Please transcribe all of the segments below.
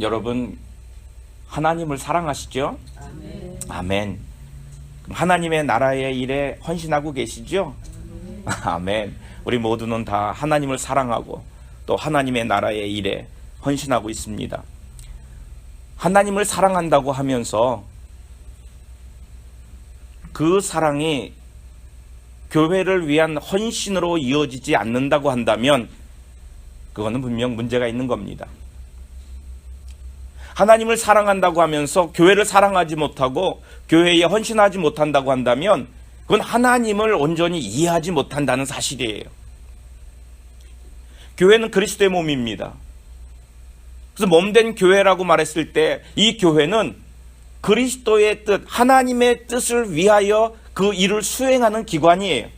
여러분, 하나님을 사랑하시죠? 아멘. 아멘. 하나님의 나라의 일에 헌신하고 계시죠? 아멘. 우리 모두는 다 하나님을 사랑하고 또 하나님의 나라의 일에 헌신하고 있습니다. 하나님을 사랑한다고 하면서 그 사랑이 교회를 위한 헌신으로 이어지지 않는다고 한다면 그거는 분명 문제가 있는 겁니다. 하나님을 사랑한다고 하면서 교회를 사랑하지 못하고 교회에 헌신하지 못한다고 한다면 그건 하나님을 온전히 이해하지 못한다는 사실이에요. 교회는 그리스도의 몸입니다. 그래서 몸된 교회라고 말했을 때 이 교회는 그리스도의 뜻, 하나님의 뜻을 위하여 그 일을 수행하는 기관이에요.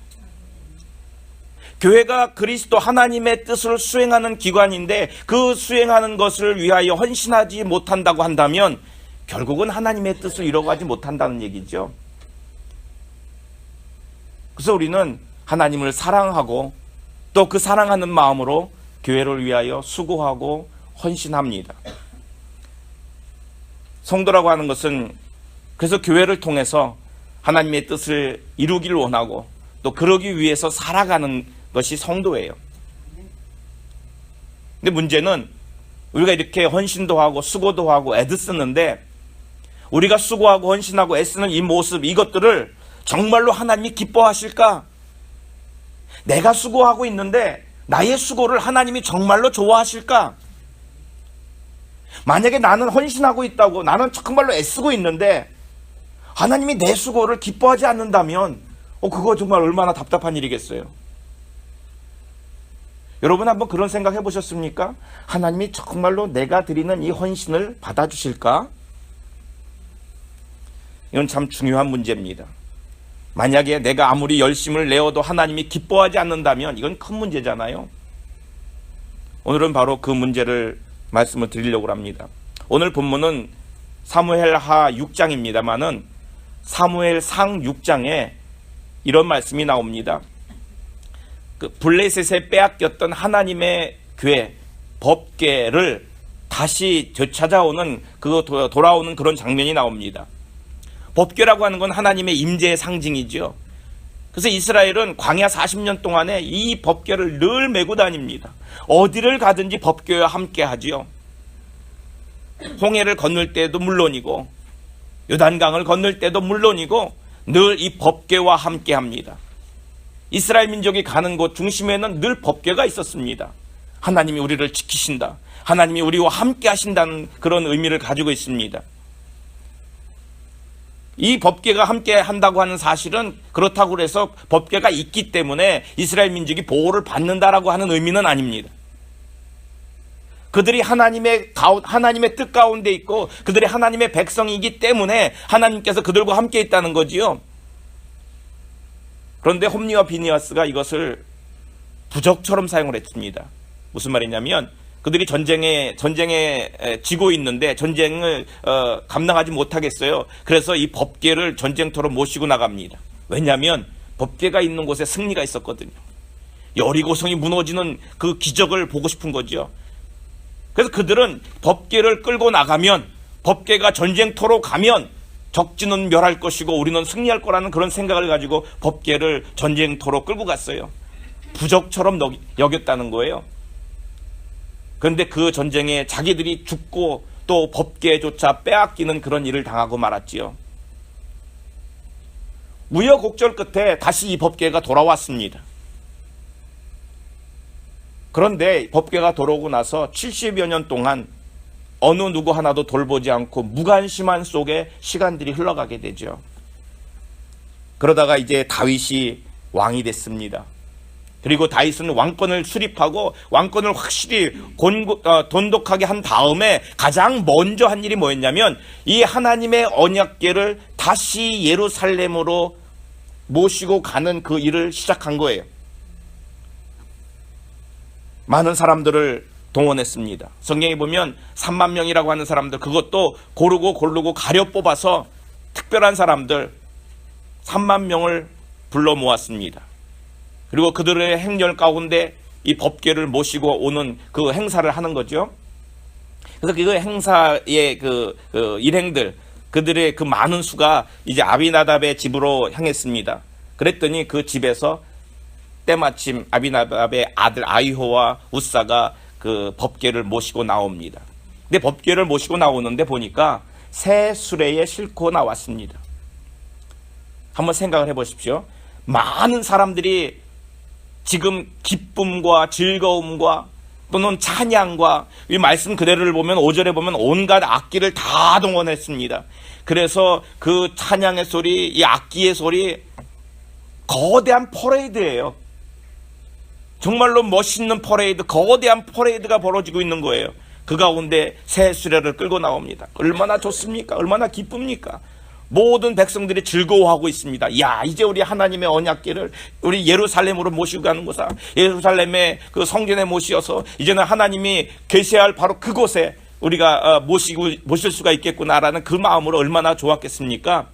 교회가 그리스도 하나님의 뜻을 수행하는 기관인데 그 수행하는 것을 위하여 헌신하지 못한다고 한다면 결국은 하나님의 뜻을 이뤄가지 못한다는 얘기죠. 그래서 우리는 하나님을 사랑하고 또 그 사랑하는 마음으로 교회를 위하여 수고하고 헌신합니다. 성도라고 하는 것은 그래서 교회를 통해서 하나님의 뜻을 이루기를 원하고 또 그러기 위해서 살아가는 것이 성도예요. 근데 문제는 우리가 이렇게 헌신도 하고 수고도 하고 애쓰는데 우리가 수고하고 헌신하고 애쓰는 이 모습, 이것들을 정말로 하나님이 기뻐하실까? 내가 수고하고 있는데 나의 수고를 하나님이 정말로 좋아하실까? 만약에 나는 헌신하고 있다고, 나는 정말로 애쓰고 있는데 하나님이 내 수고를 기뻐하지 않는다면 그거 정말 얼마나 답답한 일이겠어요. 여러분 한번 그런 생각 해보셨습니까? 하나님이 정말로 내가 드리는 이 헌신을 받아주실까? 이건 참 중요한 문제입니다. 만약에 내가 아무리 열심을 내어도 하나님이 기뻐하지 않는다면 이건 큰 문제잖아요. 오늘은 바로 그 문제를 말씀을 드리려고 합니다. 오늘 본문은 사무엘하 6장입니다만은 사무엘상 6장에 이런 말씀이 나옵니다. 그 블레셋에 빼앗겼던 하나님의 궤, 법궤를 다시 되찾아오는, 돌아오는 그런 장면이 나옵니다. 법궤라고 하는 건 하나님의 임재의 상징이죠. 그래서 이스라엘은 광야 40년 동안에 이 법궤를 늘 메고 다닙니다. 어디를 가든지 법궤와 함께 하지요. 홍해를 건널 때도 물론이고 요단강을 건널 때도 물론이고 늘 이 법궤와 함께 합니다. 이스라엘 민족이 가는 곳 중심에는 늘 법궤가 있었습니다. 하나님이 우리를 지키신다, 하나님이 우리와 함께 하신다는 그런 의미를 가지고 있습니다. 이 법궤가 함께 한다고 하는 사실은 그렇다고 해서 법궤가 있기 때문에 이스라엘 민족이 보호를 받는다라고 하는 의미는 아닙니다. 그들이 하나님의 뜻 가운데 있고 그들이 하나님의 백성이기 때문에 하나님께서 그들과 함께 있다는 거지요. 그런데 홈리와 비니아스가 이것을 부적처럼 사용을 했습니다. 무슨 말이냐면 그들이 전쟁에 지고 있는데 전쟁을 감당하지 못하겠어요. 그래서 이 법궤를 전쟁터로 모시고 나갑니다. 왜냐하면 법궤가 있는 곳에 승리가 있었거든요. 여리고성이 무너지는 그 기적을 보고 싶은 거죠. 그래서 그들은 법궤를 끌고 나가면, 법궤가 전쟁터로 가면 적진은 멸할 것이고 우리는 승리할 거라는 그런 생각을 가지고 법궤를 전쟁터로 끌고 갔어요. 부적처럼 여겼다는 거예요. 그런데 그 전쟁에 자기들이 죽고 또 법궤조차 빼앗기는 그런 일을 당하고 말았지요. 우여곡절 끝에 다시 이 법궤가 돌아왔습니다. 그런데 법궤가 돌아오고 나서 70여 년 동안 어느 누구 하나도 돌보지 않고 무관심한 속에 시간들이 흘러가게 되죠. 그러다가 이제 다윗이 왕이 됐습니다. 그리고 다윗은 왕권을 수립하고 왕권을 확실히 돈독하게 한 다음에 가장 먼저 한 일이 뭐였냐면 이 하나님의 언약궤를 다시 예루살렘으로 모시고 가는 그 일을 시작한 거예요. 많은 사람들을 동원했습니다. 성경에 보면 3만 명이라고 하는 사람들, 그것도 고르고 가려 뽑아서 특별한 사람들 3만 명을 불러 모았습니다. 그리고 그들의 행렬 가운데 이 법궤를 모시고 오는 그 행사를 하는 거죠. 그래서 그 행사의 그 일행들, 그들의 그 많은 수가 이제 아비나답의 집으로 향했습니다. 그랬더니 그 집에서 때마침 아비나답의 아들 아이호와 우사가 그 법궤를 모시고 나옵니다. 근데 법궤를 모시고 나오는데 보니까 새 수레에 싣고 나왔습니다. 한번 생각을 해보십시오. 많은 사람들이 지금 기쁨과 즐거움과 또는 찬양과 이 말씀 그대로를 보면 5절에 보면 온갖 악기를 다 동원했습니다. 그래서 그 찬양의 소리, 이 악기의 소리, 거대한 퍼레이드예요. 정말로 멋있는 퍼레이드, 거대한 퍼레이드가 벌어지고 있는 거예요. 그 가운데 새 수레를 끌고 나옵니다. 얼마나 좋습니까? 얼마나 기쁩니까? 모든 백성들이 즐거워하고 있습니다. 야, 이제 우리 하나님의 언약궤를 우리 예루살렘으로 모시고 가는 거사. 예루살렘의 그 성전에 모시어서 이제는 하나님이 계시할 바로 그곳에 우리가 모실 수가 있겠구나라는 그 마음으로 얼마나 좋았겠습니까?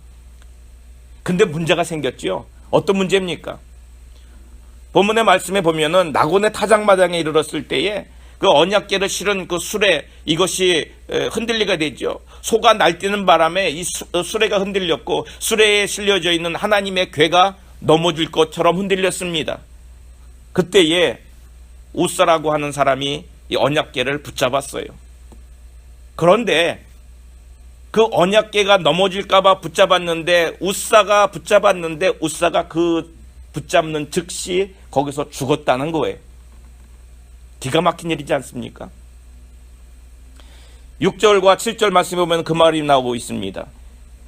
근데 문제가 생겼죠. 어떤 문제입니까? 본문의 말씀에 보면은 나곤의 타작마당에 이르렀을 때에 그 언약궤를 실은 그 수레, 이것이 흔들리게 되죠. 소가 날뛰는 바람에 이 수레가 흔들렸고 수레에 실려져 있는 하나님의 궤가 넘어질 것처럼 흔들렸습니다. 그때에 우사라고 하는 사람이 이 언약궤를 붙잡았어요. 그런데 그 언약궤가 넘어질까봐 붙잡았는데 우사가 그 붙잡는 즉시 거기서 죽었다는 거예요. 기가 막힌 일이지 않습니까? 6절과 7절 말씀에 보면 그 말이 나오고 있습니다.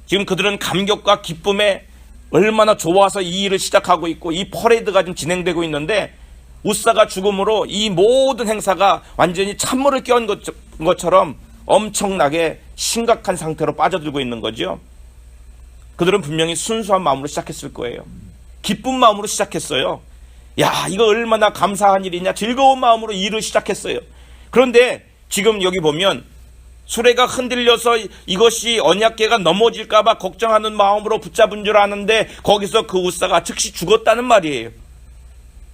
지금 그들은 감격과 기쁨에 얼마나 좋아서 이 일을 시작하고 있고 이 퍼레이드가 지금 진행되고 있는데 우사가 죽음으로 이 모든 행사가 완전히 찬물을 끼얹은 것처럼 엄청나게 심각한 상태로 빠져들고 있는 거죠. 그들은 분명히 순수한 마음으로 시작했을 거예요. 기쁜 마음으로 시작했어요. 야, 이거 얼마나 감사한 일이냐, 즐거운 마음으로 일을 시작했어요. 그런데 지금 여기 보면 수레가 흔들려서 이것이 언약궤가 넘어질까봐 걱정하는 마음으로 붙잡은 줄 아는데 거기서 그 우사가 즉시 죽었다는 말이에요.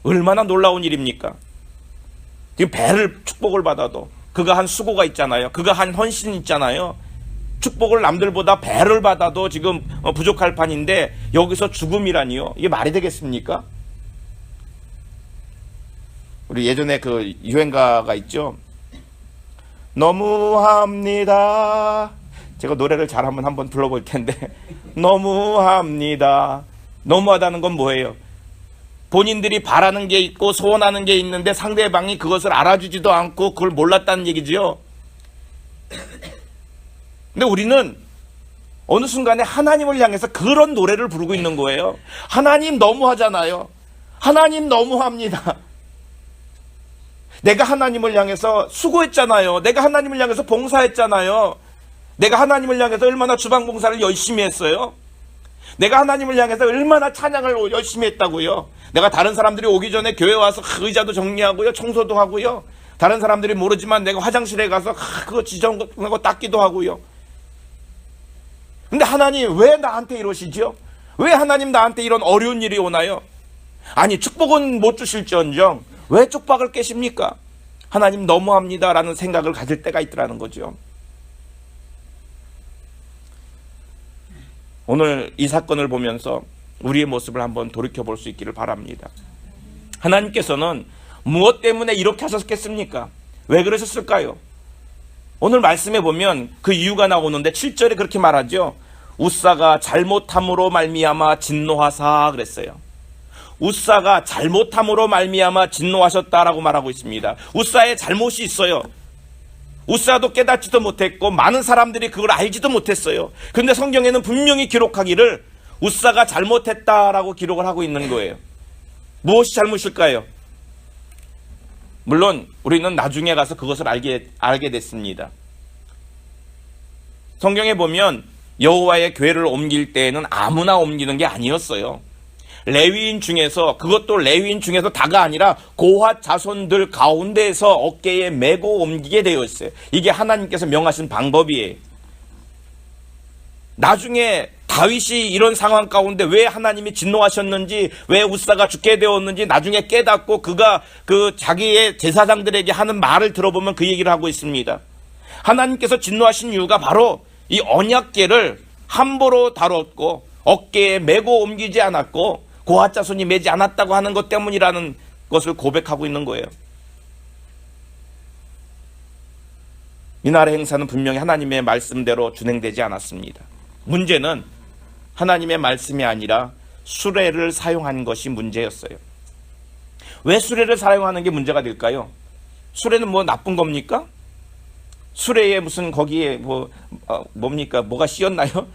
얼마나 놀라운 일입니까? 지금 배를 축복을 받아도 그가 한 수고가 있잖아요. 그가 한 헌신이 있잖아요. 축복을 남들보다 배를 받아도 지금 부족할 판인데 여기서 죽음이라니요. 이게 말이 되겠습니까? 우리 예전에 그 유행가가 있죠. 너무합니다. 제가 노래를 잘하면 한번 불러볼 텐데 너무합니다. 너무하다는 건 뭐예요? 본인들이 바라는 게 있고 소원하는 게 있는데 상대방이 그것을 알아주지도 않고 그걸 몰랐다는 얘기죠. 근데 우리는 어느 순간에 하나님을 향해서 그런 노래를 부르고 있는 거예요. 하나님 너무하잖아요. 하나님 너무합니다. 내가 하나님을 향해서 수고했잖아요. 내가 하나님을 향해서 봉사했잖아요. 내가 하나님을 향해서 얼마나 주방 봉사를 열심히 했어요. 내가 하나님을 향해서 얼마나 찬양을 열심히 했다고요. 내가 다른 사람들이 오기 전에 교회 와서 의자도 정리하고요, 청소도 하고요. 다른 사람들이 모르지만 내가 화장실에 가서 그거 지저분한 거 닦기도 하고요. 근데 하나님 왜 나한테 이러시죠? 왜 하나님 나한테 이런 어려운 일이 오나요? 아니, 축복은 못 주실지언정 왜 쪽박을 깨십니까? 하나님 너무합니다라는 생각을 가질 때가 있더라는 거죠. 오늘 이 사건을 보면서 우리의 모습을 한번 돌이켜볼 수 있기를 바랍니다. 하나님께서는 무엇 때문에 이렇게 하셨겠습니까? 왜 그러셨을까요? 오늘 말씀에 보면 그 이유가 나오는데 7절에 그렇게 말하죠. 우사가 잘못함으로 말미암아 진노하사 그랬어요. 우사가 잘못함으로 말미암아 진노하셨다라고 말하고 있습니다. 우사의 잘못이 있어요. 우사도 깨닫지도 못했고 많은 사람들이 그걸 알지도 못했어요. 그런데 성경에는 분명히 기록하기를 우사가 잘못했다라고 기록을 하고 있는 거예요. 무엇이 잘못일까요? 물론 우리는 나중에 가서 그것을 알게 됐습니다. 성경에 보면 여호와의 궤를 옮길 때에는 아무나 옮기는 게 아니었어요. 레위인 중에서, 그것도 레위인 중에서 다가 아니라 고핫 자손들 가운데에서 어깨에 메고 옮기게 되어 있어요. 이게 하나님께서 명하신 방법이에요. 나중에 다윗이 이런 상황 가운데 왜 하나님이 진노하셨는지, 왜 우사가 죽게 되었는지 나중에 깨닫고 그가 그 자기의 제사장들에게 하는 말을 들어보면 그 얘기를 하고 있습니다. 하나님께서 진노하신 이유가 바로 이 언약궤를 함부로 다뤘고 어깨에 메고 옮기지 않았고 고아 자손이 매지 않았다고 하는 것 때문이라는 것을 고백하고 있는 거예요. 이날의 행사는 분명히 하나님의 말씀대로 준행되지 않았습니다. 문제는 하나님의 말씀이 아니라 수레를 사용한 것이 문제였어요. 왜 수레를 사용하는 게 문제가 될까요? 수레는 뭐 나쁜 겁니까? 수레에 무슨 거기에 뭡니까? 뭐가 씌었나요?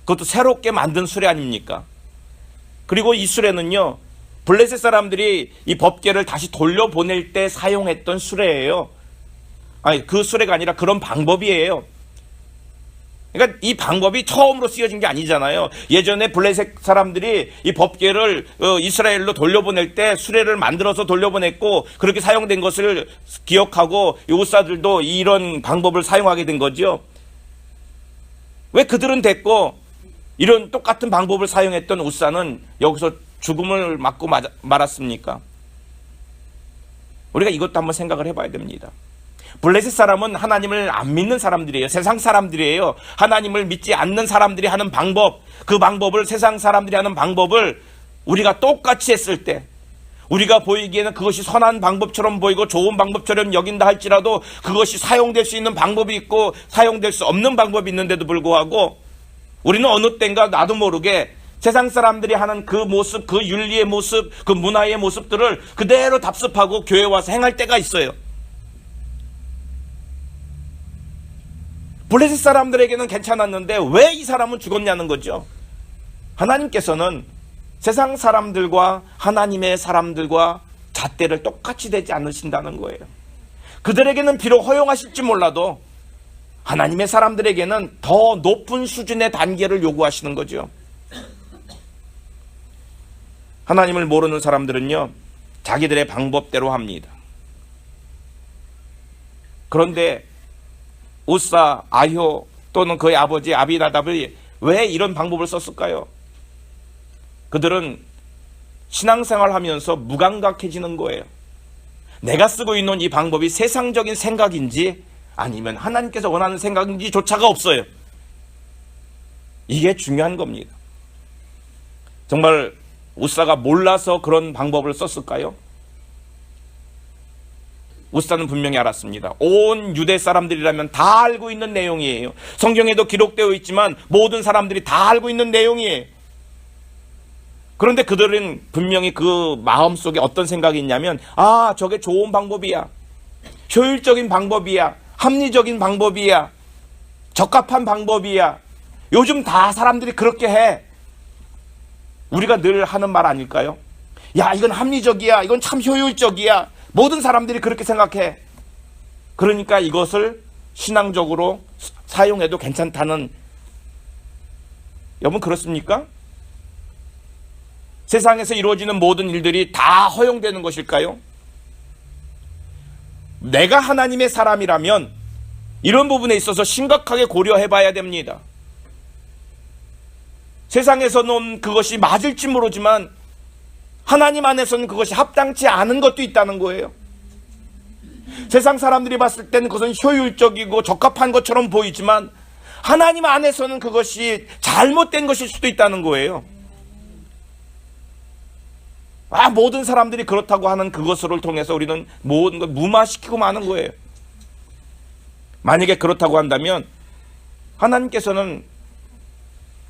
그것도 새롭게 만든 수레 아닙니까? 그리고 이 수레는요, 블레셋 사람들이 이 법궤를 다시 돌려보낼 때 사용했던 수레예요. 아니, 그 수레가 아니라 그런 방법이에요. 그러니까 이 방법이 처음으로 쓰여진 게 아니잖아요. 예전에 블레셋 사람들이 이 법궤를 이스라엘로 돌려보낼 때 수레를 만들어서 돌려보냈고 그렇게 사용된 것을 기억하고 요사들도 이런 방법을 사용하게 된 거죠. 왜 그들은 됐고 이런 똑같은 방법을 사용했던 우사는 여기서 죽음을 맞고 말았습니까? 우리가 이것도 한번 생각을 해봐야 됩니다. 블레셋 사람은 하나님을 안 믿는 사람들이에요. 세상 사람들이에요. 하나님을 믿지 않는 사람들이 하는 방법, 그 방법을, 세상 사람들이 하는 방법을 우리가 똑같이 했을 때 우리가 보이기에는 그것이 선한 방법처럼 보이고 좋은 방법처럼 여긴다 할지라도 그것이 사용될 수 있는 방법이 있고 사용될 수 없는 방법이 있는데도 불구하고 우리는 어느 때인가 나도 모르게 세상 사람들이 하는 그 모습, 그 윤리의 모습, 그 문화의 모습들을 그대로 답습하고 교회에 와서 행할 때가 있어요. 블레셋 사람들에게는 괜찮았는데 왜 이 사람은 죽었냐는 거죠. 하나님께서는 세상 사람들과 하나님의 사람들과 잣대를 똑같이 대지 않으신다는 거예요. 그들에게는 비록 허용하실지 몰라도 하나님의 사람들에게는 더 높은 수준의 단계를 요구하시는 거죠. 하나님을 모르는 사람들은요, 자기들의 방법대로 합니다. 그런데 우사, 아효 또는 그의 아버지 아비나답이 왜 이런 방법을 썼을까요? 그들은 신앙생활을 하면서 무감각해지는 거예요. 내가 쓰고 있는 이 방법이 세상적인 생각인지 아니면 하나님께서 원하는 생각인지조차가 없어요. 이게 중요한 겁니다. 정말 우사가 몰라서 그런 방법을 썼을까요? 우사는 분명히 알았습니다. 온 유대 사람들이라면 다 알고 있는 내용이에요. 성경에도 기록되어 있지만 모든 사람들이 다 알고 있는 내용이에요. 그런데 그들은 분명히 그 마음속에 어떤 생각이 있냐면 저게 좋은 방법이야. 효율적인 방법이야. 합리적인 방법이야. 적합한 방법이야. 요즘 다 사람들이 그렇게 해. 우리가 늘 하는 말 아닐까요? 야, 이건 합리적이야. 이건 참 효율적이야. 모든 사람들이 그렇게 생각해. 그러니까 이것을 신앙적으로 사용해도 괜찮다는, 여러분 그렇습니까? 세상에서 이루어지는 모든 일들이 다 허용되는 것일까요? 내가 하나님의 사람이라면 이런 부분에 있어서 심각하게 고려해 봐야 됩니다. 세상에서는 그것이 맞을지 모르지만 하나님 안에서는 그것이 합당치 않은 것도 있다는 거예요. 세상 사람들이 봤을 때는 그것은 효율적이고 적합한 것처럼 보이지만 하나님 안에서는 그것이 잘못된 것일 수도 있다는 거예요. 모든 사람들이 그렇다고 하는 그것을 통해서 우리는 모든 걸 무마시키고 마는 거예요. 만약에 그렇다고 한다면 하나님께서는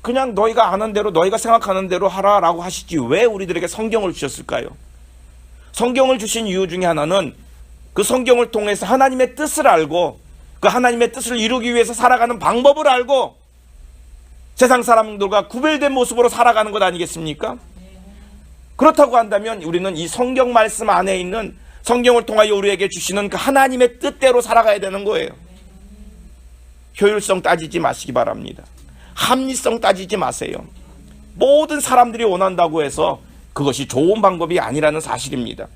그냥 너희가 아는 대로, 너희가 생각하는 대로 하라라고 하시지 왜 우리들에게 성경을 주셨을까요? 성경을 주신 이유 중에 하나는 그 성경을 통해서 하나님의 뜻을 알고 그 하나님의 뜻을 이루기 위해서 살아가는 방법을 알고 세상 사람들과 구별된 모습으로 살아가는 것 아니겠습니까? 그렇다고 한다면 우리는 이 성경 말씀 안에 있는 성경을 통하여 우리에게 주시는 그 하나님의 뜻대로 살아가야 되는 거예요. 효율성 따지지 마시기 바랍니다. 합리성 따지지 마세요. 모든 사람들이 원한다고 해서 그것이 좋은 방법이 아니라는 사실입니다.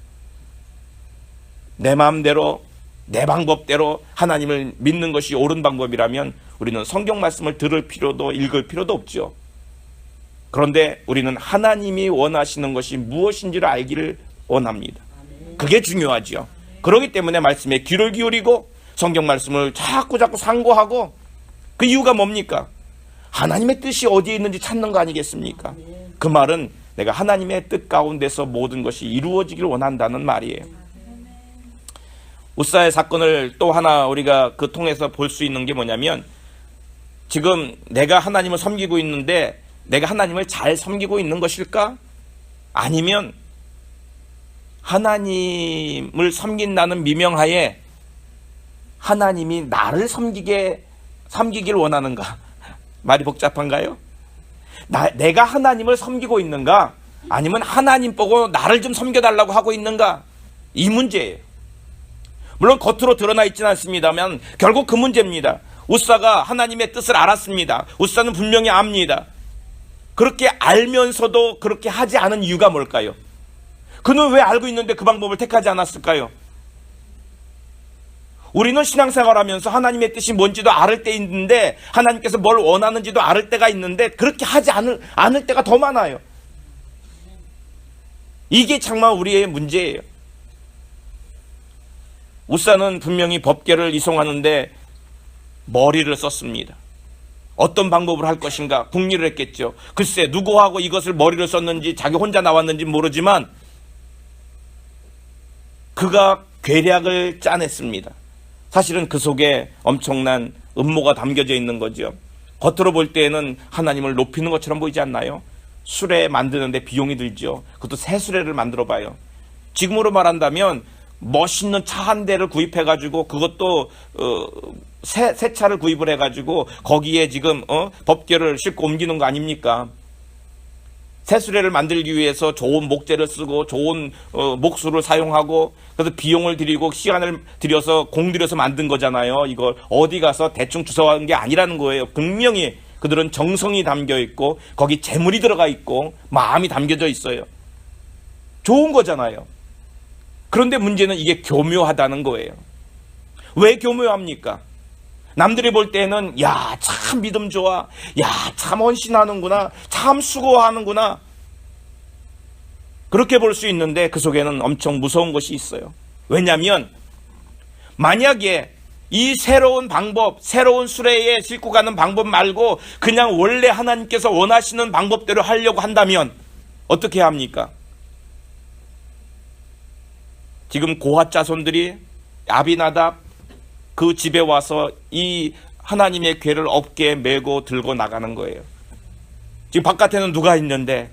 내 마음대로 내 방법대로 하나님을 믿는 것이 옳은 방법이라면 우리는 성경 말씀을 들을 필요도 읽을 필요도 없죠. 그런데 우리는 하나님이 원하시는 것이 무엇인지를 알기를 원합니다. 그게 중요하죠. 그렇기 때문에 말씀에 귀를 기울이고 성경 말씀을 자꾸 상고하고, 그 이유가 뭡니까? 하나님의 뜻이 어디에 있는지 찾는 거 아니겠습니까? 그 말은 내가 하나님의 뜻 가운데서 모든 것이 이루어지길 원한다는 말이에요. 우사의 사건을 또 하나 우리가 그 통해서 볼 수 있는 게 뭐냐면, 지금 내가 하나님을 섬기고 있는데 내가 하나님을 잘 섬기고 있는 것일까? 아니면 하나님을 섬긴다는 미명하에 하나님이 나를 섬기길 원하는가? 말이 복잡한가요? 내가 하나님을 섬기고 있는가? 아니면 하나님 보고 나를 좀 섬겨달라고 하고 있는가? 이 문제예요. 물론 겉으로 드러나 있지는 않습니다만 결국 그 문제입니다. 우사가 하나님의 뜻을 알았습니다. 우사는 분명히 압니다. 그렇게 알면서도 그렇게 하지 않은 이유가 뭘까요? 그는 왜 알고 있는데 그 방법을 택하지 않았을까요? 우리는 신앙생활하면서 하나님의 뜻이 뭔지도 알을 때 있는데, 하나님께서 뭘 원하는지도 알을 때가 있는데 그렇게 하지 않을 때가 더 많아요. 이게 정말 우리의 문제예요. 우사는 분명히 법궤를 이송하는데 머리를 썼습니다. 어떤 방법으로 할 것인가 궁리를 했겠죠. 글쎄 누구하고 이것을 머리를 썼는지 자기 혼자 나왔는지 모르지만 그가 계략을 짜냈습니다. 사실은 그 속에 엄청난 음모가 담겨져 있는 거죠. 겉으로 볼 때에는 하나님을 높이는 것처럼 보이지 않나요? 수레 만드는데 비용이 들죠. 그것도 새 수레를 만들어 봐요. 지금으로 말한다면 멋있는 차 한 대를 구입해가지고, 그것도 새 차를 구입을 해가지고 거기에 지금 법궤를 싣고 옮기는 거 아닙니까? 새 수레를 만들기 위해서 좋은 목재를 쓰고 좋은 목수를 사용하고, 그래서 비용을 들이고 시간을 들여서 공들여서 만든 거잖아요. 이걸 어디 가서 대충 주워온 게 아니라는 거예요. 분명히 그들은 정성이 담겨 있고 거기 재물이 들어가 있고 마음이 담겨져 있어요. 좋은 거잖아요. 그런데 문제는 이게 교묘하다는 거예요. 왜 교묘합니까? 남들이 볼 때는 야, 참 믿음 좋아, 야, 참 헌신하는구나, 참 수고하는구나, 그렇게 볼 수 있는데 그 속에는 엄청 무서운 것이 있어요. 왜냐하면 만약에 이 새로운 방법, 새로운 수레에 싣고 가는 방법 말고 그냥 원래 하나님께서 원하시는 방법대로 하려고 한다면 어떻게 해야 합니까? 지금 고핫 자손들이 아비나답 그 집에 와서 이 하나님의 궤를 어깨에 메고 들고 나가는 거예요. 지금 바깥에는 누가 있는데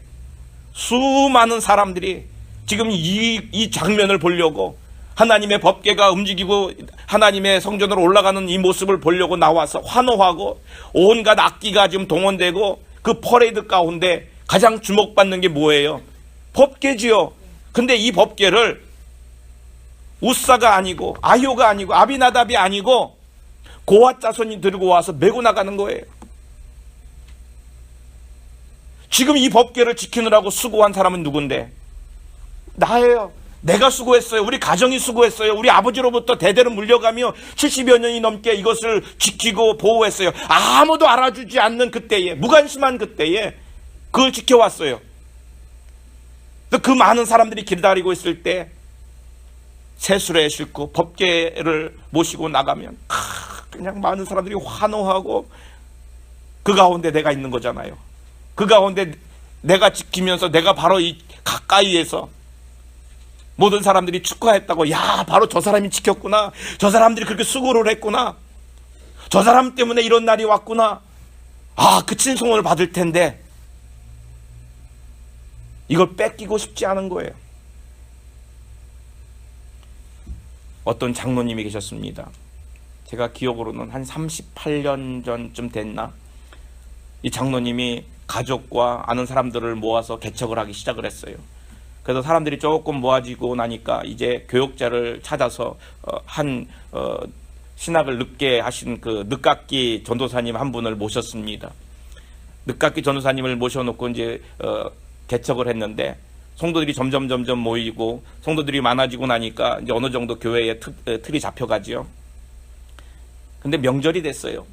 수많은 사람들이 지금 이 장면을 보려고, 하나님의 법궤가 움직이고 하나님의 성전으로 올라가는 이 모습을 보려고 나와서 환호하고 온갖 악기가 지금 동원되고, 그 퍼레이드 가운데 가장 주목받는 게 뭐예요? 법궤지요. 근데 이 법궤를 우사가 아니고 아효가 아니고 아비나답이 아니고 고핫 자손이 들고 와서 메고 나가는 거예요. 지금 이 법궤를 지키느라고 수고한 사람은 누군데? 나예요. 내가 수고했어요. 우리 가정이 수고했어요. 우리 아버지로부터 대대로 물려가며 70여 년이 넘게 이것을 지키고 보호했어요. 아무도 알아주지 않는 그때에, 무관심한 그때에 그걸 지켜왔어요. 그 많은 사람들이 기다리고 있을 때 새 수레에 싣고 법궤를 모시고 나가면 그냥 많은 사람들이 환호하고, 그 가운데 내가 있는 거잖아요. 그 가운데 내가 지키면서 내가 바로 이 가까이에서 모든 사람들이 축하했다고, 야, 바로 저 사람이 지켰구나, 저 사람들이 그렇게 수고를 했구나, 저 사람 때문에 이런 날이 왔구나, 그 칭송을 받을 텐데 이걸 뺏기고 싶지 않은 거예요. 어떤 장로님이 계셨습니다. 제가 기억으로는 한 38년 전쯤 됐나? 이 장로님이 가족과 아는 사람들을 모아서 개척을 하기 시작을 했어요. 그래서 사람들이 조금 모아지고 나니까 이제 교역자를 찾아서 신학을 늦게 하신 그 늦깎이 전도사님 한 분을 모셨습니다. 늦깎이 전도사님을 모셔놓고 이제 개척을 했는데, 성도들이 점점 모이고 성도들이 많아지고 나니까 이제 어느 정도 교회의 틀이 잡혀가지요. 근데 명절이 됐어요.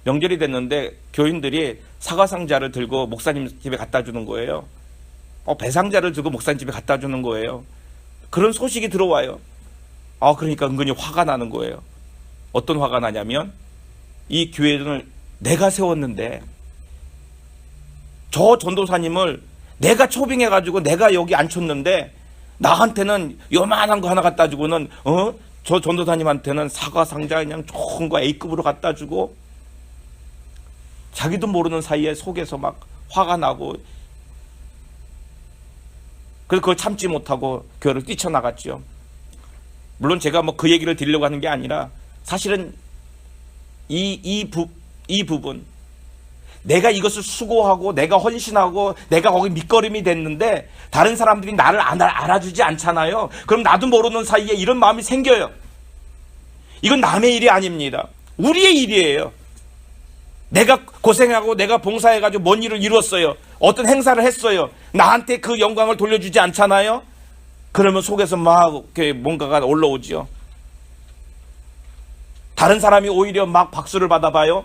명절이 됐는데 교인들이 사과상자를 들고 목사님 집에 갖다 주는 거예요. 배상자를 들고 목사님 집에 갖다 주는 거예요. 그런 소식이 들어와요. 그러니까 은근히 화가 나는 거예요. 어떤 화가 나냐면 이 교회를 내가 세웠는데 저 전도사님을 내가 초빙해가지고 내가 여기 앉혔는데 나한테는 요만한 거 하나 갖다 주고는 저 전도사님한테는 사과 상자 그냥 좋은 거 A급으로 갖다 주고 자기도 모르는 사이에 속에서 막 화가 나고 그래서 그걸 참지 못하고 교회를 뛰쳐나갔죠. 물론 제가 뭐 그 얘기를 드리려고 하는 게 아니라 사실은 이 부분 내가 이것을 수고하고 내가 헌신하고 내가 거기 밑거름이 됐는데 다른 사람들이 나를 알아주지 않잖아요. 그럼 나도 모르는 사이에 이런 마음이 생겨요. 이건 남의 일이 아닙니다. 우리의 일이에요. 내가 고생하고 내가 봉사해가지고 뭔 일을 이뤘어요. 어떤 행사를 했어요. 나한테 그 영광을 돌려주지 않잖아요. 그러면 속에서 막 뭔가가 올라오죠. 다른 사람이 오히려 막 박수를 받아봐요.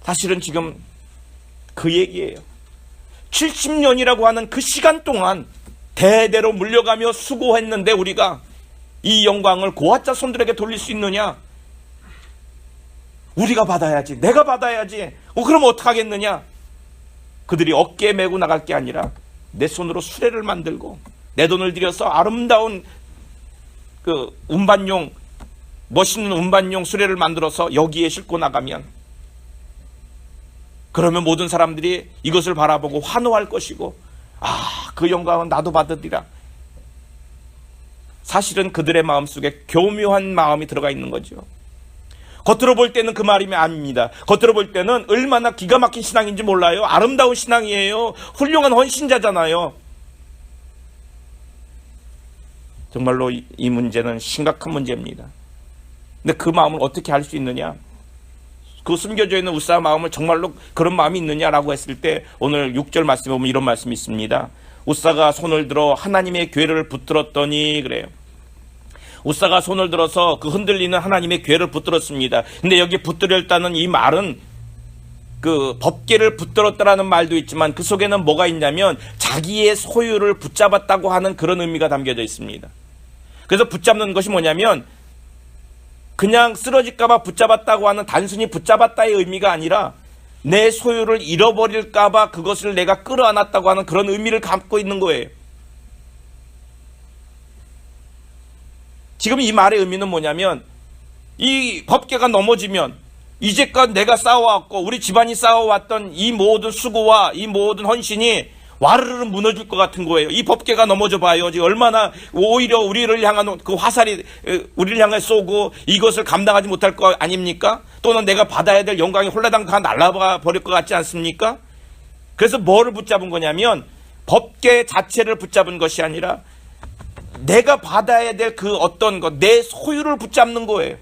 사실은 지금 그 얘기예요. 70년이라고 하는 그 시간 동안 대대로 물려가며 수고했는데 우리가 이 영광을 고아자 손들에게 돌릴 수 있느냐? 우리가 받아야지. 내가 받아야지. 그럼 어떡하겠느냐? 그들이 어깨에 메고 나갈 게 아니라 내 손으로 수레를 만들고 내 돈을 들여서 아름다운 그 운반용, 멋있는 운반용 수레를 만들어서 여기에 싣고 나가면 그러면 모든 사람들이 이것을 바라보고 환호할 것이고 그 영광은 나도 받으리라. 사실은 그들의 마음속에 교묘한 마음이 들어가 있는 거죠. 겉으로 볼 때는 그 말이 아닙니다. 겉으로 볼 때는 얼마나 기가 막힌 신앙인지 몰라요. 아름다운 신앙이에요. 훌륭한 헌신자잖아요. 정말로 이 문제는 심각한 문제입니다. 근데 그 마음을 어떻게 할 수 있느냐? 그 숨겨져 있는 우사 마음을 정말로 그런 마음이 있느냐라고 했을 때 오늘 6절 말씀에 보면 이런 말씀이 있습니다. 우사가 손을 들어 하나님의 궤를 붙들었더니 그래요. 우사가 손을 들어서 그 흔들리는 하나님의 궤를 붙들었습니다. 근데 여기 붙들었다는 이 말은 그 법궤를 붙들었다라는 말도 있지만 그 속에는 뭐가 있냐면 자기의 소유를 붙잡았다고 하는 그런 의미가 담겨져 있습니다. 그래서 붙잡는 것이 뭐냐면 그냥 쓰러질까봐 붙잡았다고 하는 단순히 붙잡았다의 의미가 아니라 내 소유를 잃어버릴까봐 그것을 내가 끌어안았다고 하는 그런 의미를 갖고 있는 거예요. 지금 이 말의 의미는 뭐냐면 이 법궤가 넘어지면 이제껏 내가 쌓아왔고 우리 집안이 쌓아왔던 이 모든 수고와 이 모든 헌신이 와르르 무너질 것 같은 거예요. 이 법궤가 넘어져 봐요. 지금 얼마나 오히려 우리를 향한 그 화살이 우리를 향해 쏘고 이것을 감당하지 못할 거 아닙니까? 또는 내가 받아야 될 영광이 홀라당 다 날아가 버릴 것 같지 않습니까? 그래서 뭐를 붙잡은 거냐면 법궤 자체를 붙잡은 것이 아니라 내가 받아야 될 그 어떤 것, 내 소유를 붙잡는 거예요.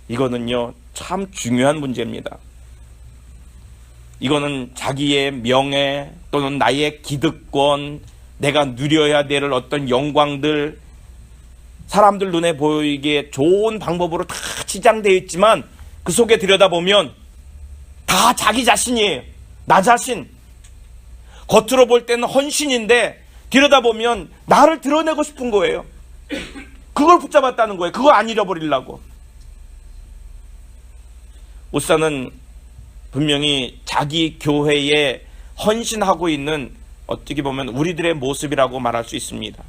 이거는요, 참 중요한 문제입니다. 이거는 자기의 명예 또는 나의 기득권, 내가 누려야 될 어떤 영광들, 사람들 눈에 보이기에 좋은 방법으로 다 치장되어 있지만 그 속에 들여다보면 다 자기 자신이에요. 나 자신. 겉으로 볼 때는 헌신인데 들여다보면 나를 드러내고 싶은 거예요. 그걸 붙잡았다는 거예요. 그거 안 잃어버리려고. 우사는 분명히 자기 교회에 헌신하고 있는 어떻게 보면 우리들의 모습이라고 말할 수 있습니다.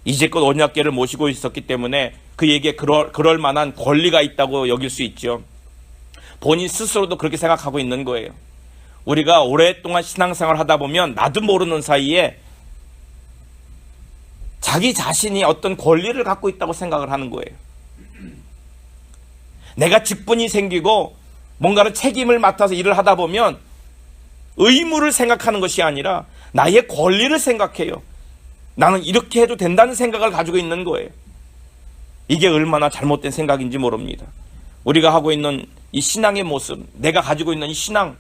이제껏 언약궤를 모시고 있었기 때문에 그에게 그럴 만한 권리가 있다고 여길 수 있죠. 본인 스스로도 그렇게 생각하고 있는 거예요. 우리가 오랫동안 신앙생활을 하다 보면 나도 모르는 사이에 자기 자신이 어떤 권리를 갖고 있다고 생각을 하는 거예요. 내가 직분이 생기고 뭔가를 책임을 맡아서 일을 하다 보면 의무를 생각하는 것이 아니라 나의 권리를 생각해요. 나는 이렇게 해도 된다는 생각을 가지고 있는 거예요. 이게 얼마나 잘못된 생각인지 모릅니다. 우리가 하고 있는 이 신앙의 모습, 내가 가지고 있는 이 신앙,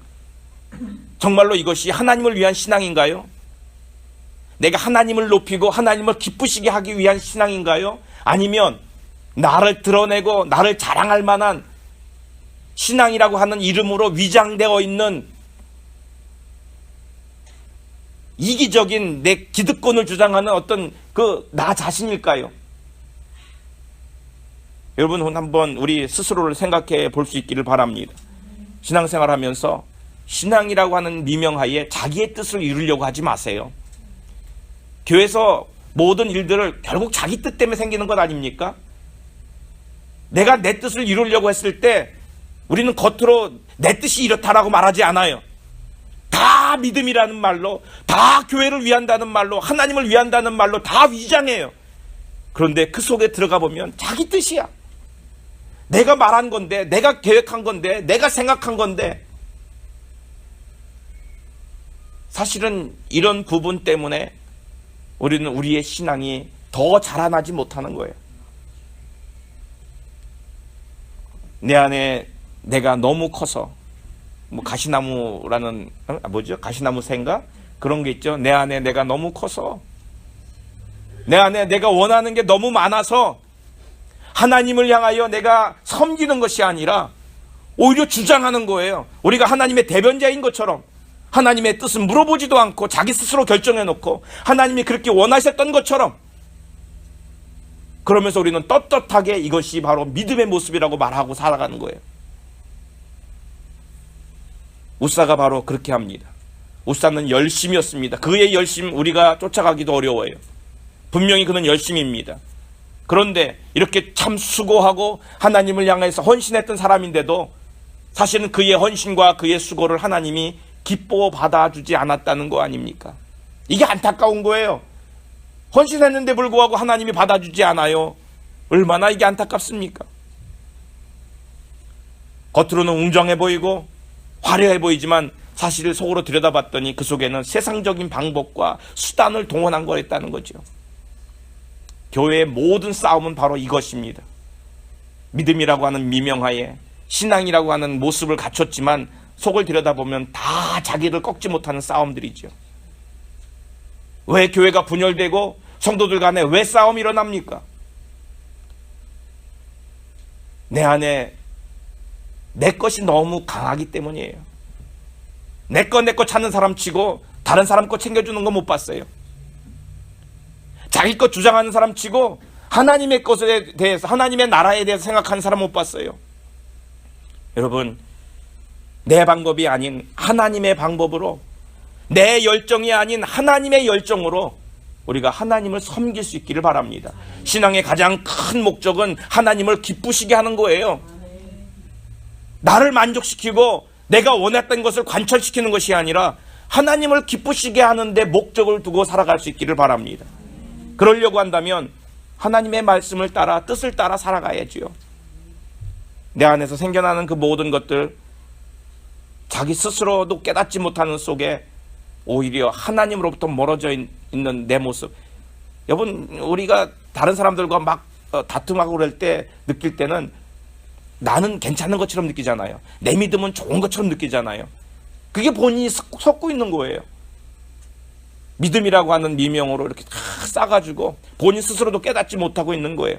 정말로 이것이 하나님을 위한 신앙인가요? 내가 하나님을 높이고 하나님을 기쁘시게 하기 위한 신앙인가요? 아니면 나를 드러내고 나를 자랑할 만한 신앙이라고 하는 이름으로 위장되어 있는 이기적인 내 기득권을 주장하는 어떤 그 나 자신일까요? 여러분 한번 우리 스스로를 생각해 볼 수 있기를 바랍니다. 신앙생활 하면서 신앙이라고 하는 미명하에 자기의 뜻을 이루려고 하지 마세요. 교회에서 모든 일들을 결국 자기 뜻 때문에 생기는 것 아닙니까? 내가 내 뜻을 이루려고 했을 때 우리는 겉으로 내 뜻이 이렇다라고 말하지 않아요. 다 믿음이라는 말로, 다 교회를 위한다는 말로, 하나님을 위한다는 말로 다 위장해요. 그런데 그 속에 들어가 보면 자기 뜻이야. 내가 말한 건데, 내가 계획한 건데, 내가 생각한 건데. 사실은 이런 부분 때문에 우리는 우리의 신앙이 더 자라나지 못하는 거예요. 내 안에 내가 너무 커서, 뭐 가시나무라는 가시나무 새인가 그런 게 있죠. 내 안에 내가 너무 커서, 내 안에 내가 원하는 게 너무 많아서 하나님을 향하여 내가 섬기는 것이 아니라 오히려 주장하는 거예요. 우리가 하나님의 대변자인 것처럼 하나님의 뜻은 물어보지도 않고 자기 스스로 결정해놓고 하나님이 그렇게 원하셨던 것처럼, 그러면서 우리는 떳떳하게 이것이 바로 믿음의 모습이라고 말하고 살아가는 거예요. 우사가 바로 그렇게 합니다. 우사는 열심이었습니다. 그의 열심 우리가 쫓아가기도 어려워요. 분명히 그는 열심입니다. 그런데 이렇게 참 수고하고 하나님을 향해서 헌신했던 사람인데도 사실은 그의 헌신과 그의 수고를 하나님이 기뻐 받아주지 않았다는 거 아닙니까? 이게 안타까운 거예요. 헌신했는데 불구하고 하나님이 받아주지 않아요. 얼마나 이게 안타깝습니까? 겉으로는 웅장해 보이고 화려해 보이지만 사실 속으로 들여다봤더니 그 속에는 세상적인 방법과 수단을 동원한 거였다는 거죠. 교회의 모든 싸움은 바로 이것입니다. 믿음이라고 하는 미명하에 신앙이라고 하는 모습을 갖췄지만 속을 들여다보면 다 자기를 꺾지 못하는 싸움들이죠. 왜 교회가 분열되고 성도들 간에 왜 싸움이 일어납니까? 내 안에 내 것이 너무 강하기 때문이에요. 내 거 찾는 사람 치고 다른 사람 거 챙겨주는 거 못 봤어요. 자기 것 주장하는 사람 치고 하나님의 것에 대해서, 하나님의 나라에 대해서 생각하는 사람 못 봤어요. 여러분, 내 방법이 아닌 하나님의 방법으로, 내 열정이 아닌 하나님의 열정으로 우리가 하나님을 섬길 수 있기를 바랍니다. 신앙의 가장 큰 목적은 하나님을 기쁘시게 하는 거예요. 나를 만족시키고 내가 원했던 것을 관철시키는 것이 아니라 하나님을 기쁘시게 하는데 목적을 두고 살아갈 수 있기를 바랍니다. 그러려고 한다면 하나님의 말씀을 따라, 뜻을 따라 살아가야지요. 내 안에서 생겨나는 그 모든 것들, 자기 스스로도 깨닫지 못하는 속에 오히려 하나님으로부터 멀어져 있는 내 모습. 여러분, 우리가 다른 사람들과 막 다툼하고 그럴 때 느낄 때는 나는 괜찮은 것처럼 느끼잖아요. 내 믿음은 좋은 것처럼 느끼잖아요. 그게 본인이 섞고 있는 거예요. 믿음이라고 하는 미명으로 이렇게 다 싸가지고 본인 스스로도 깨닫지 못하고 있는 거예요.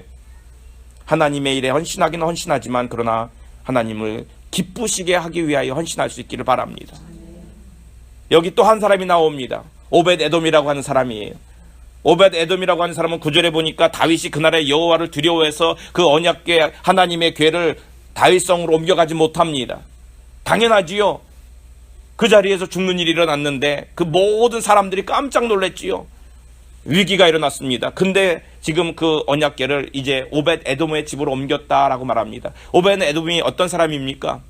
하나님의 일에 헌신하기는 헌신하지만 그러나 하나님을 기쁘시게 하기 위하여 헌신할 수 있기를 바랍니다. 여기 또 한 사람이 나옵니다. 오벳 에돔이라고 하는 사람이에요. 오벳 에돔이라고 하는 사람은 9절에 보니까 다윗이 그날의 여호와를 두려워해서 그 언약궤, 하나님의 궤를 다윗성으로 옮겨가지 못합니다. 당연하지요. 그 자리에서 죽는 일이 일어났는데 그 모든 사람들이 깜짝 놀랐지요. 위기가 일어났습니다. 근데 지금 그 언약궤를 이제 오벳 에돔의 집으로 옮겼다라고 말합니다. 오벳 에돔이 어떤 사람입니까?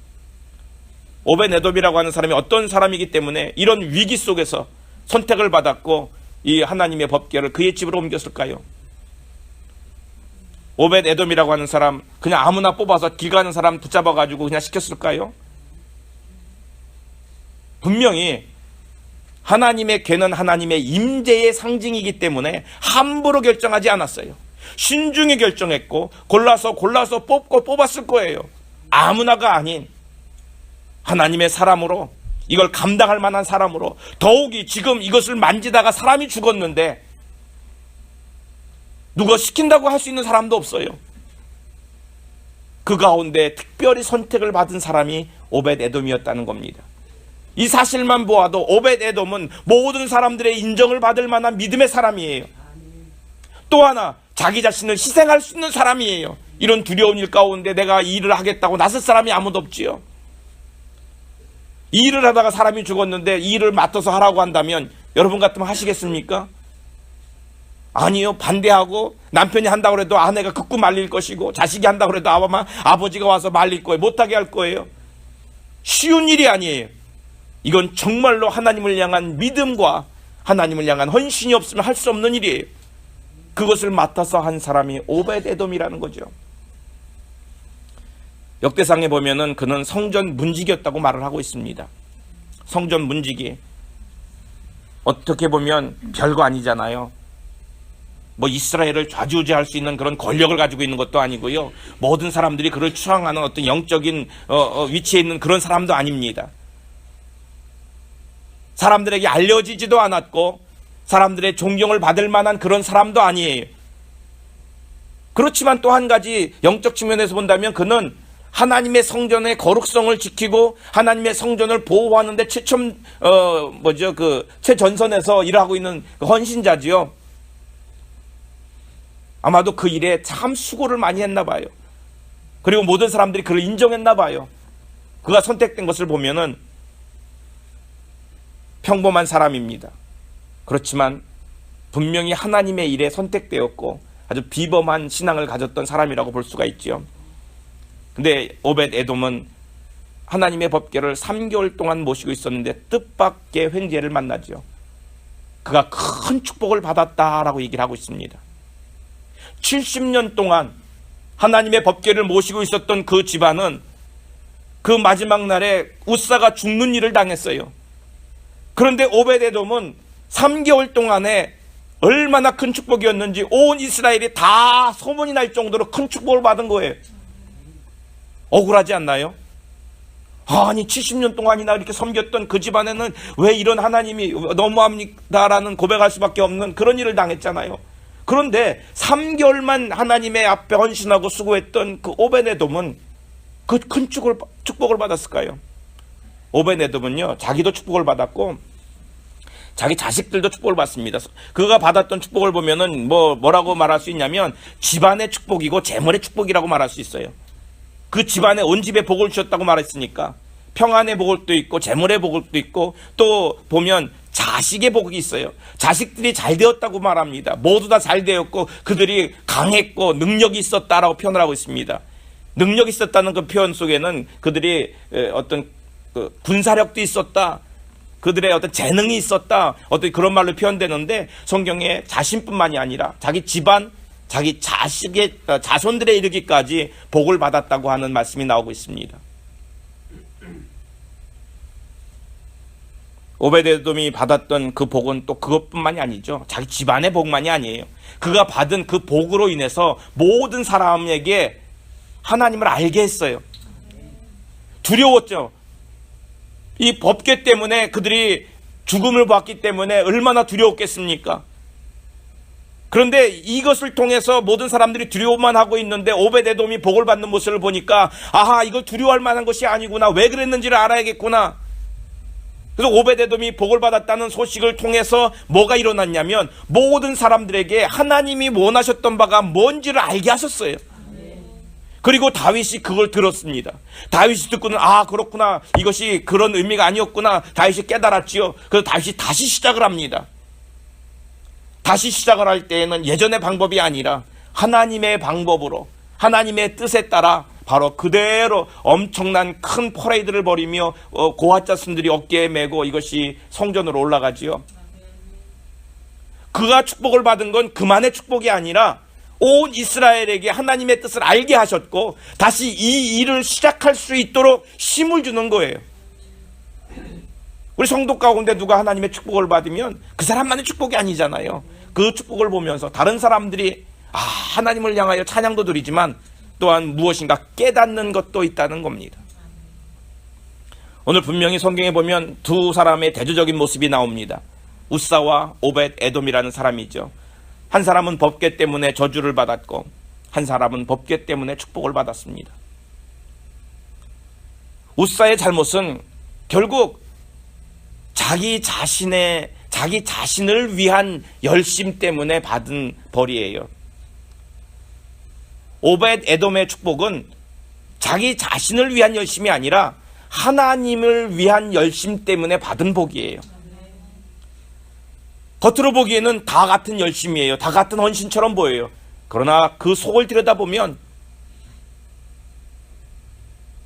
오벳 에돔이라고 하는 사람이 어떤 사람이기 때문에 이런 위기 속에서 선택을 받았고 이 하나님의 법궤를 그의 집으로 옮겼을까요? 오벳 에돔이라고 하는 사람 그냥 아무나 뽑아서 길 가는 사람 붙잡아가지고 그냥 시켰을까요? 분명히 하나님의 궤는 하나님의 임재의 상징이기 때문에 함부로 결정하지 않았어요. 신중히 결정했고 골라서 뽑고 뽑았을 거예요. 아무나가 아닌 하나님의 사람으로, 이걸 감당할 만한 사람으로, 더욱이 지금 이것을 만지다가 사람이 죽었는데 누가 시킨다고 할 수 있는 사람도 없어요. 그 가운데 특별히 선택을 받은 사람이 오벳 에돔이었다는 겁니다. 이 사실만 보아도 오벳 에돔은 모든 사람들의 인정을 받을 만한 믿음의 사람이에요. 또 하나, 자기 자신을 희생할 수 있는 사람이에요. 이런 두려운 일 가운데 내가 이 일을 하겠다고 나설 사람이 아무도 없지요. 이 일을 하다가 사람이 죽었는데 이 일을 맡아서 하라고 한다면 여러분 같으면 하시겠습니까? 아니요. 반대하고, 남편이 한다고 해도 아내가 극구 말릴 것이고, 자식이 한다고 해도 아버지가 와서 말릴 거예요. 못하게 할 거예요. 쉬운 일이 아니에요. 이건 정말로 하나님을 향한 믿음과 하나님을 향한 헌신이 없으면 할 수 없는 일이에요. 그것을 맡아서 한 사람이 오벳 에돔이라는 거죠. 역대상에 보면은 그는 성전 문지기였다고 말을 하고 있습니다. 성전 문지기. 어떻게 보면 별거 아니잖아요. 뭐 이스라엘을 좌지우지할 수 있는 그런 권력을 가지고 있는 것도 아니고요. 모든 사람들이 그를 추앙하는 어떤 영적인 위치에 있는 그런 사람도 아닙니다. 사람들에게 알려지지도 않았고 사람들의 존경을 받을 만한 그런 사람도 아니에요. 그렇지만 또 한 가지 영적 측면에서 본다면 그는 하나님의 성전의 거룩성을 지키고 하나님의 성전을 보호하는데 최전선에서 일하고 있는 헌신자지요. 아마도 그 일에 참 수고를 많이 했나 봐요. 그리고 모든 사람들이 그를 인정했나 봐요. 그가 선택된 것을 보면은 평범한 사람입니다. 그렇지만 분명히 하나님의 일에 선택되었고 아주 비범한 신앙을 가졌던 사람이라고 볼 수가 있지요. 근데 오벳 에돔은 하나님의 법궤를 3개월 동안 모시고 있었는데 뜻밖의 횡재를 만나죠. 그가 큰 축복을 받았다라고 얘기를 하고 있습니다. 70년 동안 하나님의 법궤를 모시고 있었던 그 집안은 그 마지막 날에 우사가 죽는 일을 당했어요. 그런데 오벳 에돔은 3개월 동안에 얼마나 큰 축복이었는지 온 이스라엘이 다 소문이 날 정도로 큰 축복을 받은 거예요. 억울하지 않나요? 아니 70년 동안이나 이렇게 섬겼던 그 집안에는 왜 이런 하나님이 너무합니다라는 고백할 수밖에 없는 그런 일을 당했잖아요. 그런데 3개월만 하나님의 앞에 헌신하고 수고했던 그 오벳 에돔은 그 큰 축복을 받았을까요? 오벳 에돔은요, 자기도 축복을 받았고 자기 자식들도 축복을 받습니다. 그가 받았던 축복을 보면은 뭐라고 말할 수 있냐면 집안의 축복이고 재물의 축복이라고 말할 수 있어요. 그 집안에 온 집에 복을 주셨다고 말했으니까 평안의 복도 있고 재물의 복도 있고 또 보면 자식의 복이 있어요. 자식들이 잘 되었다고 말합니다. 모두 다 잘 되었고 그들이 강했고 능력이 있었다라고 표현을 하고 있습니다. 능력이 있었다는 그 표현 속에는 그들이 어떤 그 군사력도 있었다, 그들의 어떤 재능이 있었다, 어떤 그런 말로 표현되는데 성경에 자신뿐만이 아니라 자기 집안, 자기 자식의 자손들에 이르기까지 복을 받았다고 하는 말씀이 나오고 있습니다. 오벳 에돔이 받았던 그 복은 또 그것뿐만이 아니죠. 자기 집안의 복만이 아니에요. 그가 받은 그 복으로 인해서 모든 사람에게 하나님을 알게 했어요. 두려웠죠. 이 법궤 때문에 그들이 죽음을 봤기 때문에 얼마나 두려웠겠습니까? 그런데 이것을 통해서 모든 사람들이 두려워만 하고 있는데 오벳 에돔이 복을 받는 모습을 보니까 아하, 이걸 두려워할 만한 것이 아니구나, 왜 그랬는지를 알아야겠구나. 그래서 오벳 에돔이 복을 받았다는 소식을 통해서 뭐가 일어났냐면 모든 사람들에게 하나님이 원하셨던 바가 뭔지를 알게 하셨어요. 그리고 다윗이 그걸 들었습니다. 다윗이 듣고는 그렇구나, 이것이 그런 의미가 아니었구나, 다윗이 깨달았지요. 그래서 다윗이 다시 시작을 합니다. 다시 시작을 할 때에는 예전의 방법이 아니라 하나님의 방법으로 하나님의 뜻에 따라 바로 그대로 엄청난 큰 퍼레이드를 벌이며 고아자손들이 어깨에 메고 이것이 성전으로 올라가지요. 그가 축복을 받은 건 그만의 축복이 아니라 온 이스라엘에게 하나님의 뜻을 알게 하셨고 다시 이 일을 시작할 수 있도록 힘을 주는 거예요. 우리 성도 가운데 누가 하나님의 축복을 받으면 그 사람만의 축복이 아니잖아요. 그 축복을 보면서 다른 사람들이 하나님을 향하여 찬양도 드리지만 또한 무엇인가 깨닫는 것도 있다는 겁니다. 오늘 분명히 성경에 보면 두 사람의 대조적인 모습이 나옵니다. 우사와 오벳 에돔이라는 사람이죠. 한 사람은 법궤 때문에 저주를 받았고 한 사람은 법궤 때문에 축복을 받았습니다. 우사의 잘못은 결국 자기 자신을 위한 열심 때문에 받은 벌이에요. 오벳 에돔의 축복은 자기 자신을 위한 열심이 아니라 하나님을 위한 열심 때문에 받은 복이에요. 겉으로 보기에는 다 같은 열심이에요. 다 같은 헌신처럼 보여요. 그러나 그 속을 들여다보면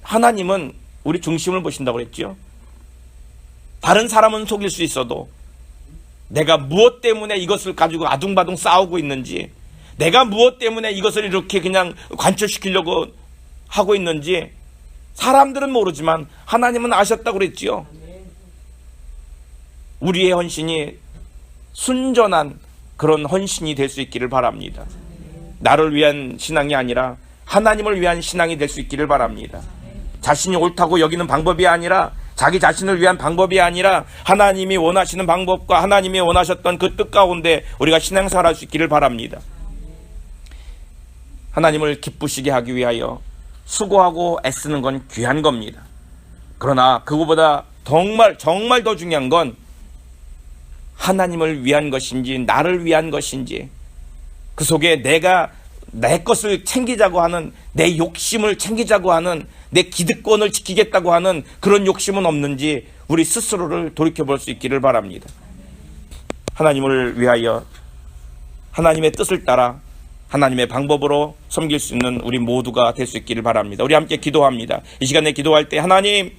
하나님은 우리 중심을 보신다고 그랬죠. 다른 사람은 속일 수 있어도 내가 무엇 때문에 이것을 가지고 아둥바둥 싸우고 있는지, 내가 무엇 때문에 이것을 이렇게 그냥 관철시키려고 하고 있는지 사람들은 모르지만 하나님은 아셨다고 그랬지요. 우리의 헌신이 순전한 그런 헌신이 될 수 있기를 바랍니다. 나를 위한 신앙이 아니라 하나님을 위한 신앙이 될 수 있기를 바랍니다. 자신이 옳다고 여기는 방법이 아니라, 자기 자신을 위한 방법이 아니라 하나님이 원하시는 방법과 하나님이 원하셨던 그 뜻 가운데 우리가 신앙생활할 수 있기를 바랍니다. 하나님을 기쁘시게 하기 위하여 수고하고 애쓰는 건 귀한 겁니다. 그러나 그거보다 정말 더 중요한 건 하나님을 위한 것인지 나를 위한 것인지, 그 속에 내가 내 것을 챙기자고 하는, 내 욕심을 챙기자고 하는, 내 기득권을 지키겠다고 하는 그런 욕심은 없는지 우리 스스로를 돌이켜볼 수 있기를 바랍니다. 하나님을 위하여 하나님의 뜻을 따라 하나님의 방법으로 섬길 수 있는 우리 모두가 될 수 있기를 바랍니다. 우리 함께 기도합니다. 이 시간에 기도할 때 하나님,